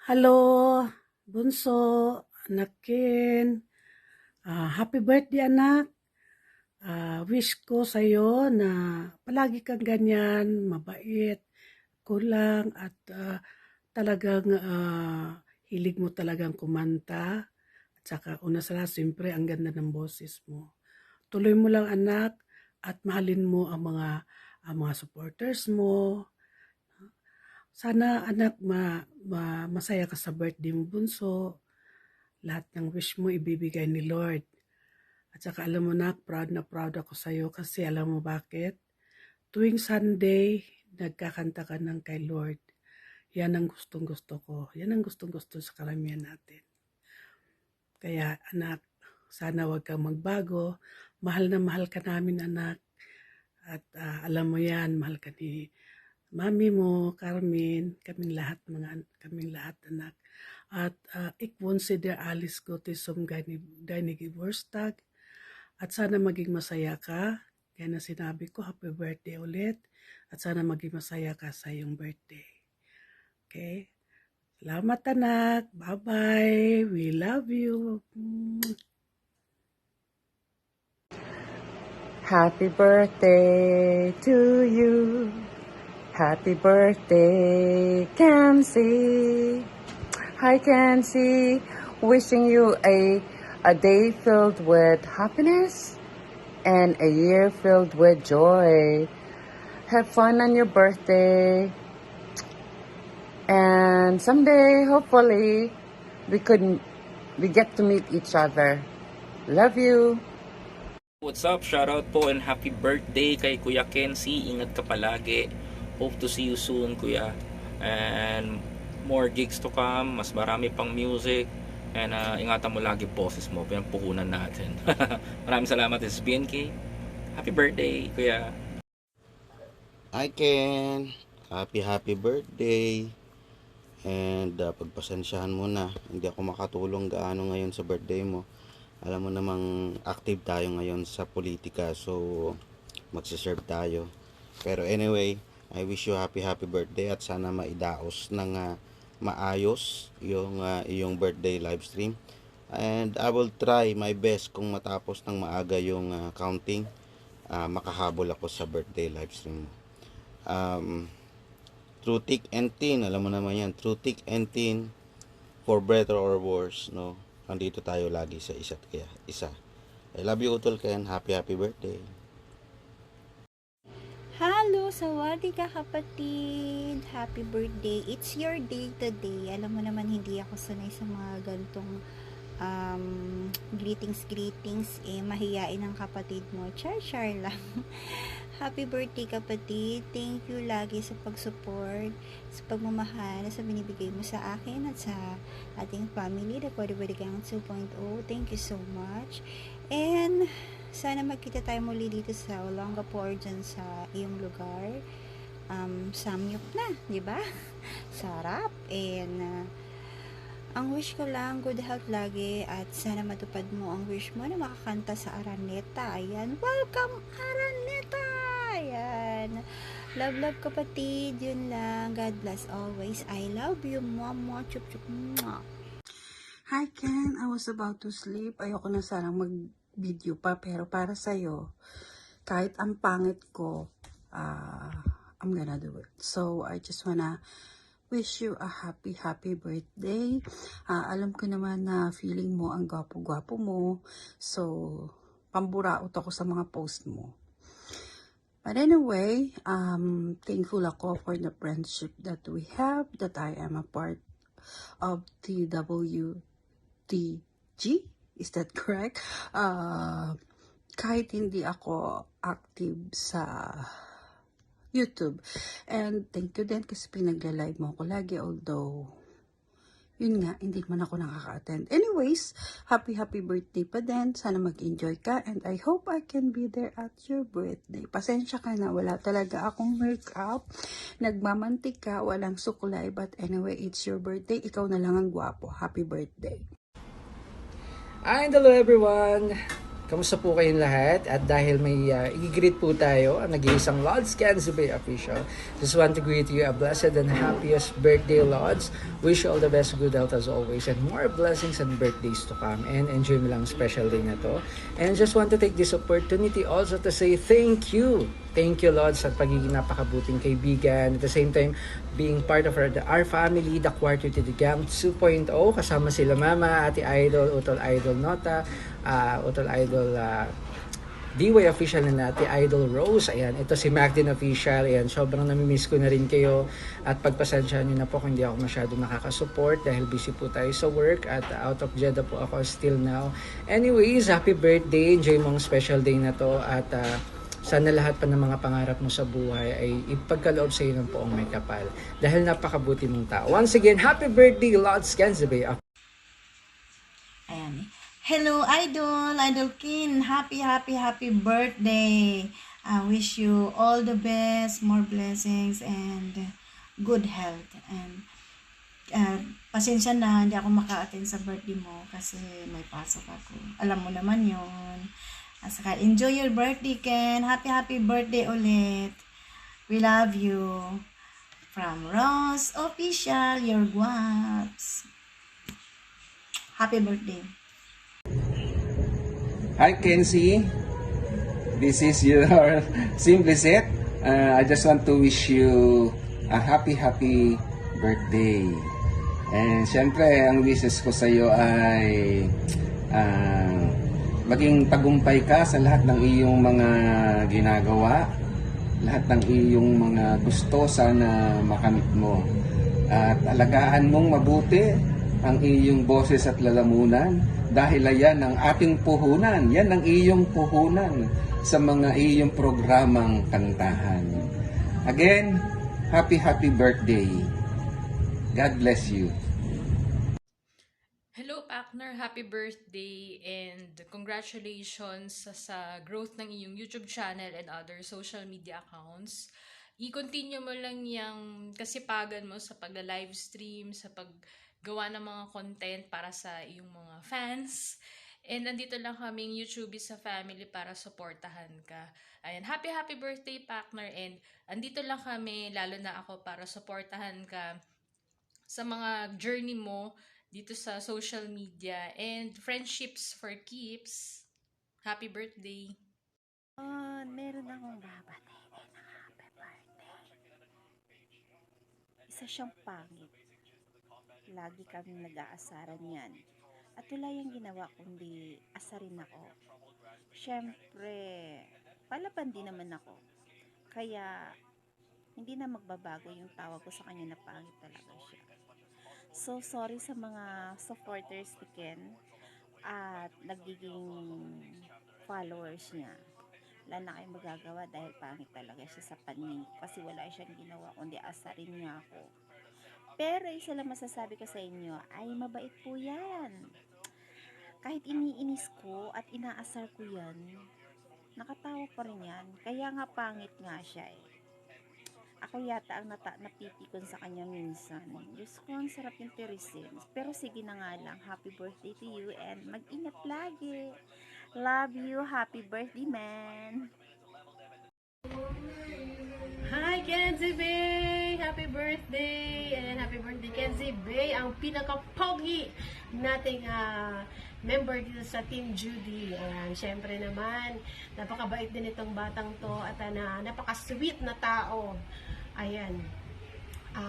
Hello, bunso, anak Ken. Happy birthday anak. Wish ko sa'yo na palagi kang ganyan, mabait, kulang at talagang hilig mo talagang kumanta. At saka una sa lahat, siyempre ang ganda ng boses mo. Tuloy mo lang anak at mahalin mo ang mga supporters mo. Sana anak masaya ka sa birthday mo bunso. Lahat ng wish mo ibibigay ni Lord. At saka alam mo na proud ako sa iyo kasi alam mo bakit? Tuwing Sunday, nagkakanta ka ng kay Lord. Yan ang gustong-gusto ko. Yan ang gustong-gusto sa karamihan natin. Kaya anak, sana wag kang magbago. Mahal na mahal ka namin anak. At alam mo yan, mahal ka ni mami mo, Carmen, kaming lahat anak. At ik wonsider alis ko til som dinig i bursdag. At sana maging masaya ka. Kaya na sinabi ko, happy birthday ulit. At sana maging masaya ka sa iyong birthday. Okay? Salamat anak. Bye-bye. We love you. Happy birthday to you. Happy birthday, Kenzie. Hi, Kenzie. Wishing you a day filled with happiness and a year filled with joy. Have fun on your birthday. And someday, hopefully, we get to meet each other. Love you. What's up? Shoutout po and happy birthday kay Kuya Kenzie. Ingat ka palagi. Hope to see you soon, Kuya. And more gigs to come. Mas marami pang music. And ingatan mo lagi boses mo. Pinampuhunan natin. Maraming salamat. This is BNK. Happy birthday, Kuya. Hi Ken, happy birthday. And pagpasensyahan mo na, hindi ako makatulong gaano ngayon sa birthday mo. Alam mo namang active tayo ngayon sa politika, so magsiserve tayo. Pero anyway, I wish you happy birthday at sana maidaos ng maayos yung iyong birthday live stream. And I will try my best kung matapos ng maaga yung counting, makahabol ako sa birthday live stream mo. Through thick and thin, alam mo naman yan, through thick and thin, for better or worse, no, nandito tayo lagi sa isa't kaya isa. I love you Utol Ken, happy birthday. Hello, sawadi ka kapatid. Happy birthday. It's your day today. Alam mo naman hindi ako sanay sa mga ganitong greetings. Mahiyain ang kapatid mo. Char lang. Happy birthday kapatid. Thank you lagi sa pag-support, sa pagmamahal, sa binibigay mo sa akin at sa ating family, the Pwede Gang 2.0. Thank you so much. And sana magkita tayo muli dito sa Olongapo dyan sa iyong lugar. Samyup na, di ba? Sarap. And ang wish ko lang, good health lagi at sana matupad mo ang wish mo na makakanta sa Araneta. Ayan, welcome Araneta! Ayan. Love kapatid, yun lang. God bless always. I love you, mama. Chup. Mwah. Hi Ken, I was about to sleep. Ayoko na sanang mag-video pa pero para sa'yo, kahit ang pangit ko, I'm gonna do it. So I just wanna wish you a happy birthday. Alam ko naman na feeling mo ang gwapo-gwapo mo. So, pamburaot ako sa mga post mo. But anyway, thankful ako for the friendship that we have, that I am a part of TWTG. Is that correct? Kahit hindi ako active sa YouTube. And thank you din kasi pinagla-live mo ako lagi, although yun nga, hindi man ako nakaka-attend. Anyways, happy birthday pa din. Sana mag-enjoy ka and I hope I can be there at your birthday. Pasensya ka na, wala talaga akong makeup. Nagmamantika, walang suklay. But anyway, it's your birthday. Ikaw na lang ang gwapo. Happy birthday. And hello everyone! Kamusta po kayong lahat? At dahil may i-greet po tayo, ang nag-iisang Lods Canzibay official, just want to greet you a blessed and happiest birthday, Lods. Wish you all the best, good health as always, and more blessings and birthdays to come. And enjoy mo lang ang special day na to. And just want to take this opportunity also to say thank you. Thank you, Lods, at pagiging napakabuting kaibigan. At the same time, being part of our family, the Quarter to the Gang 2.0, kasama sila Mama, Ate Idol, Utol Idol Nota, Utol Idol DY official na Ate Idol Rose. Ayan, ito si Macdin official. Ayan, sobrang namimiss ko na rin kayo. At pagpasensyahan nyo na po kung hindi ako masyado nakakasupport dahil busy po tayo sa work at out of Jeddah po ako still now. Anyways, happy birthday. Enjoy mong special day na to at sana lahat pa ng mga pangarap mo sa buhay ay ipagkaloob sa iyo ng poong may kapal. Dahil napakabuti mong tao. Once again, happy birthday, Lods Canzibay. Ayan. Hello, Idol! Idol Kin! Happy birthday! I wish you all the best, more blessings, and good health. And pasensya na, hindi ako maka-attend sa birthday mo kasi may pasok ako. Alam mo naman yon. At saka, enjoy your birthday, Ken! Happy birthday ulit! We love you! From Ross Official, your guaps! Happy birthday! Hi Kenzie, this is your Simplicit. I just want to wish you a happy birthday. And syempre, ang wishes ko sa iyo ay maging tagumpay ka sa lahat ng iyong mga ginagawa, lahat ng iyong mga gusto sana makamit mo. At alagaan mong mabuti ang iyong boses at lalamunan dahil yan ang ating puhunan, yan ang iyong puhunan sa mga iyong programang kantahan. Again, happy birthday. God bless you. Hello, partner. Happy birthday and congratulations sa growth ng iyong YouTube channel and other social media accounts. I-continue mo lang yung kasipagan mo sa pag-live stream, sa paggawa ng mga content para sa iyong mga fans. And nandito lang kaming YouTubie sa family para supportahan ka. Ayan, happy birthday, partner. And andito lang kami, lalo na ako, para supportahan ka sa mga journey mo dito sa social media and friendships for keeps. Happy birthday! Meron akong babatay ng happy birthday. Isa siyang pangit. Lagi kaming nag-aasaran yan. At wala yung ginawa kundi asarin ako. Siyempre, palaban din naman ako. Kaya, hindi na magbabago yung tawag ko sa kanya na pangit talaga siya. So, sorry sa mga supporters ni Ken at nagiging followers niya. Wala na kayong magagawa dahil pangit talaga siya sa paningin ko kasi wala siyang ginawa kundi asarin niya ako. Pero isa lang masasabi ko sa inyo ay mabait po yan. Kahit iniinis ko at inaasar ko yan, nakatawa pa rin yan. Kaya nga pangit nga siya eh. Ako yata ang napipikon sa kanya minsan. Diyos ko, ang sarap yung tirisin. Pero sige na nga lang, happy birthday to you and mag-ingat lagi. Love you, happy birthday, man. Hi, Kenzie Bay! Happy birthday! And happy birthday, Kenzie Bay! Ang pinaka-pogi nating member dito sa Team Judy. Siyempre naman, napakabait din itong batang to at napaka-sweet na tao. Ayan.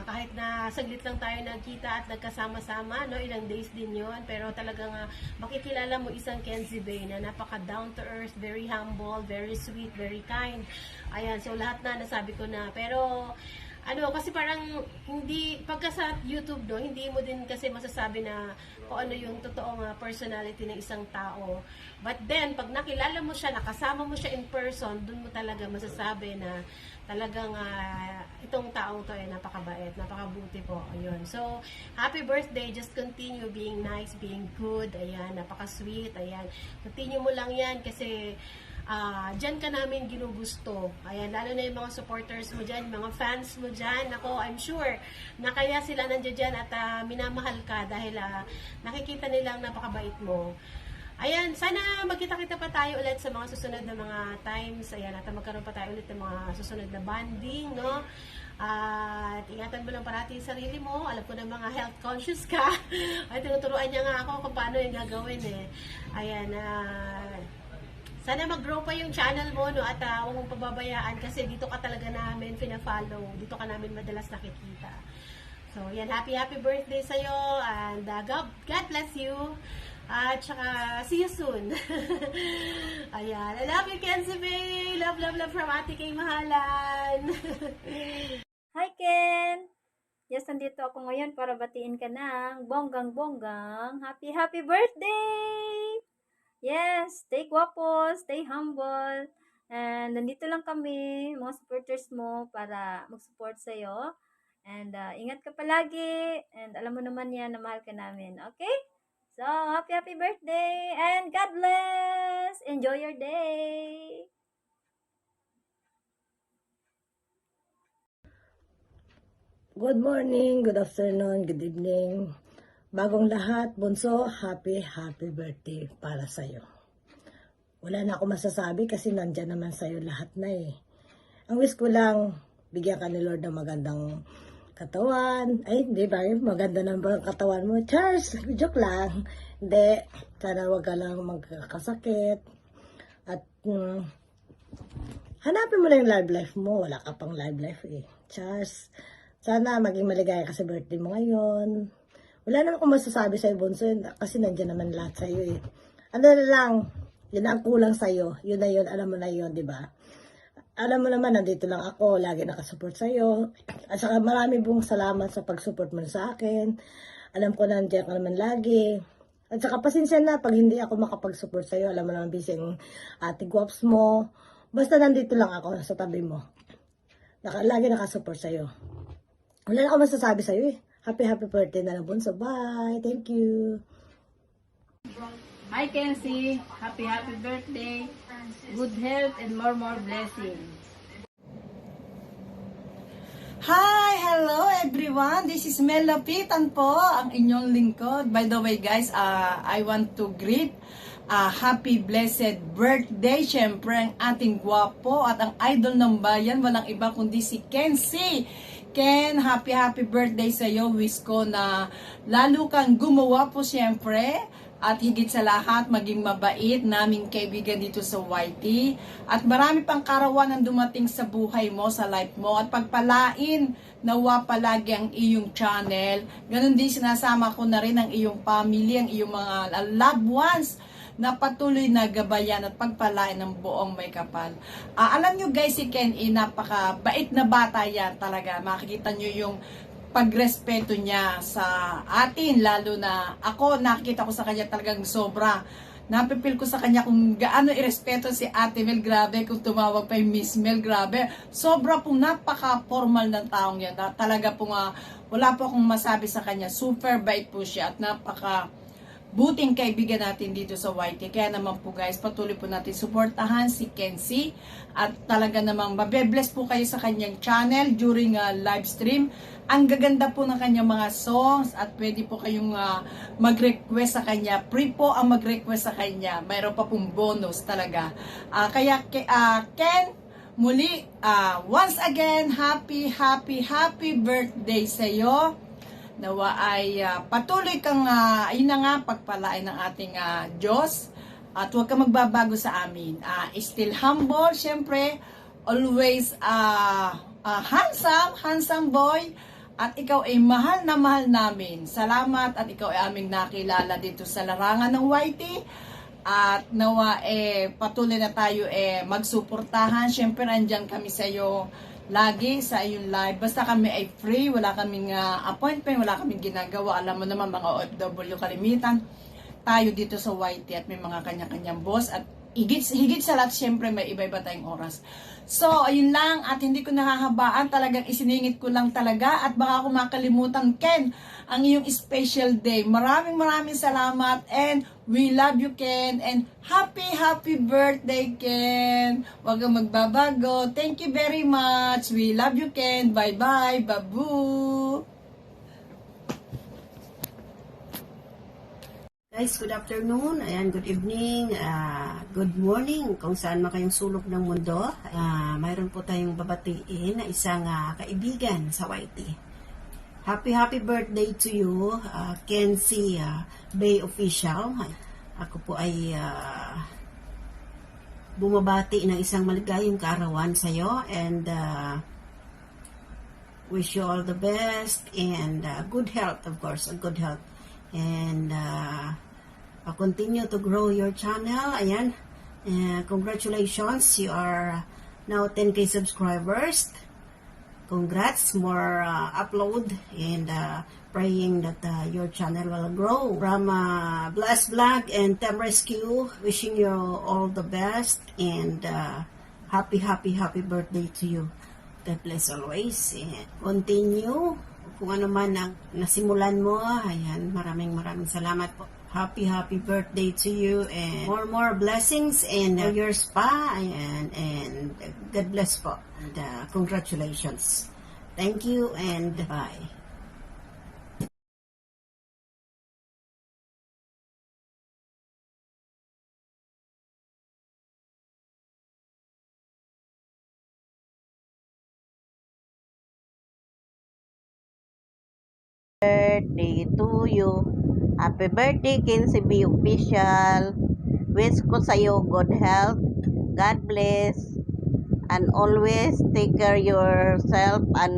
Kahit na saglit lang tayo nagkita at nagkasama-sama, no, ilang days din yon, pero talagang makikilala mo isang Kenzie Bay na napaka down to earth, very humble, very sweet, very kind. Ayan, so lahat na nasabi ko na, pero kasi parang hindi, pagka sa YouTube, no, hindi mo din kasi masasabi na kung ano yung totoong personality ng isang tao. But then, pag nakilala mo siya, nakasama mo siya in person, dun mo talaga masasabi na talagang itong taong to ay napakabait, napakabuti po. Ayun. So, happy birthday. Just continue being nice, being good. Ayan, napaka-sweet. Ayan. Continue mo lang yan kasi dyan ka namin ginugusto. Ayan, lalo na yung mga supporters mo dyan, mga fans mo dyan. Ako, I'm sure na kaya sila nandiyan dyan at minamahal ka dahil nakikita nilang napakabait mo. Ayan, sana magkita-kita pa tayo ulit sa mga susunod na mga times. Ayan, at magkaroon pa tayo ulit ng mga susunod na bonding, no? At ingatan mo lang parati yung sarili mo. Alam ko na mga health conscious ka. Ay, tinuturuan niya nga ako kung paano yung gagawin eh. Ayan, sana mag-grow pa yung channel mo, no? At huwag mong pababayaan kasi dito ka talaga namin pina-follow. Dito ka namin madalas nakikita. So, yan, happy birthday sa'yo. And God bless you. At saka, see you soon. Ayan, I love you, Kenzie May. Love from Ate Kay Mahalan. Hi Ken! Yes, nandito ako ngayon para batiin ka ng bonggang-bonggang happy birthday! Yes, stay gwapo, stay humble, and nandito lang kami, mga supporters mo, para mag-support sa'yo. And ingat ka palagi, and alam mo naman yan na mahal ka namin, okay? So, happy birthday, and God bless! Enjoy your day! Good morning, good afternoon, good evening. Bagong lahat, Bunso, happy birthday para sa'yo. Wala na ako masasabi kasi nandyan naman sa'yo lahat na eh. Ang wish ko lang, bigyan ka ni Lord ng magandang katawan. Ay, hindi ba? Maganda na ba ang katawan mo? Charles, joke lang. Hindi, sana wag ka lang magkakasakit. At hanapin mo na yung love life mo. Wala ka pang love life eh. Charles, sana maging maligaya ka sa birthday mo ngayon. Wala naman akong masasabi sa'yo, Bunso, kasi nandiyan naman lahat sa'yo eh. Ano na lang, yun ang kulang sa'yo. Yun na yun, alam mo na yun, di ba? Alam mo naman, nandito lang ako, lagi nakasupport sa'yo. At saka marami pong salamat sa pag-support mo sa akin. Alam ko na nandiyan ka naman lagi. At saka pasensya na pag hindi ako makapag-support sa'yo. Alam mo naman, busy ang ate guwaps mo. Basta nandito lang ako sa tabi mo. Lagi nakasupport sa'yo. Wala na ako masasabi sa'yo eh. Happy birthday na lang, Bunso. Bye. Thank you. Hi, Kenzie. Happy birthday. Good health and more blessings. Hi! Hello everyone! This is Mel Lapitan po, ang inyong lingkod. By the way guys, I want to greet happy blessed birthday. Siyempre, ang ating gwapo at ang idol ng bayan, walang iba kundi si Kenzie. Ken, happy birthday sa iyo. Wish ko na lalo kang gumawa po siyempre. At higit sa lahat, maging mabait naming kaibigan dito sa YT. At marami pang karawan ang dumating sa buhay mo, sa life mo. At pagpalain, nawa palagi ang iyong channel. Ganon din sinasama ko na rin ang iyong family, ang iyong mga loved ones na patuloy na gabayan at pagpalain ng buong may kapal. Alam nyo guys, si Ken, napaka-bait na bata yan talaga. Makikita nyo yung pagrespeto niya sa atin, lalo na ako, nakikita ko sa kanya talagang sobra. Napipil ko sa kanya kung gaano irespeto si Ate Mel, grabe, kung tumawag pa yung Miss Mel, grabe. Sobra pong napaka-formal ng taong yan. Talaga pong wala po akong masabi sa kanya. Super bait po siya at napaka buting kaibigan natin dito sa YT. Kaya naman po guys, patuloy po natin suportahan si Kenzie. At talaga namang mabe-bless po kayo sa kanyang channel during live stream. Ang gaganda po ng kanyang mga songs at pwede po kayong mag-request sa kanya. Free po ang mag-request sa kanya. Mayroon pa pong bonus talaga. Kaya Ken, muli, once again, happy birthday sa iyo. Nawa ay patuloy kang, ayun na nga, pagpalain ng ating Diyos. At huwag kang magbabago sa amin. Still humble, syempre. Always handsome boy. At ikaw ay mahal na mahal namin. Salamat at ikaw ay aming nakilala dito sa larangan ng YT. At nawa patuloy na tayo magsuportahan. Syempre nandiyan kami sa iyo lagi sa iyong live. Basta kami ay free, wala kaming appointment, wala kaming ginagawa. Alam mo naman mga OFW kalimitan tayo dito sa YT at may mga kanya-kanyang boss at higit sa lahat, syempre may iba-iba tayong oras. So, ayun lang at hindi ko nahahabaan, talagang isiningit ko lang talaga at baka ako makalimutan, Ken, ang iyong special day. Maraming salamat and we love you, Ken, and happy birthday, Ken. Huwag kang magbabago. Thank you very much. We love you, Ken. Bye-bye. Babu. Guys, good afternoon, ayan, good evening, good morning kung saan man kayong sulok ng mundo. Mayroon po tayong babatiin na isang kaibigan sa YT. Happy birthday to you, Kenzie Bay Official. Ako po ay bumabati ng isang maligayang kaarawan sa iyo, and wish you all the best and good health, of course, good health. And continue to grow your channel. Ayan, congratulations, you are now 10K subscribers. Congrats, more upload, and praying that your channel will grow. From Bless Vlog and Tem Rescue, wishing you all the best, and happy birthday to you. God bless always. And continue kung ano man ang nasimulan mo. Ayan, maraming salamat po. Happy birthday to you, and more blessings and years pa, and God bless po, and congratulations. Thank you and bye. Birthday to you. Happy birthday, Kenzie B Official. Wish ko sa'yo good health, God bless, and always take care yourself, and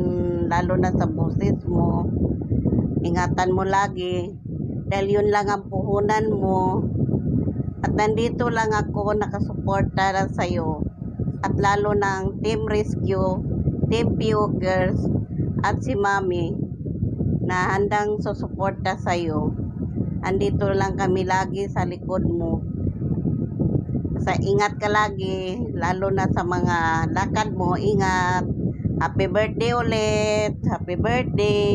lalo na sa boses mo. Ingatan mo lagi, dahil yun lang ang puhunan mo. At nandito lang ako nakasuporta sa'yo. At lalo ng Team Rescue, Team Pukers, at si Mami na handang susuporta sa'yo. Andito lang kami lagi sa likod mo. Sa ingat ka lagi, lalo na sa mga lakad mo, ingat. Happy birthday ulit. Happy birthday.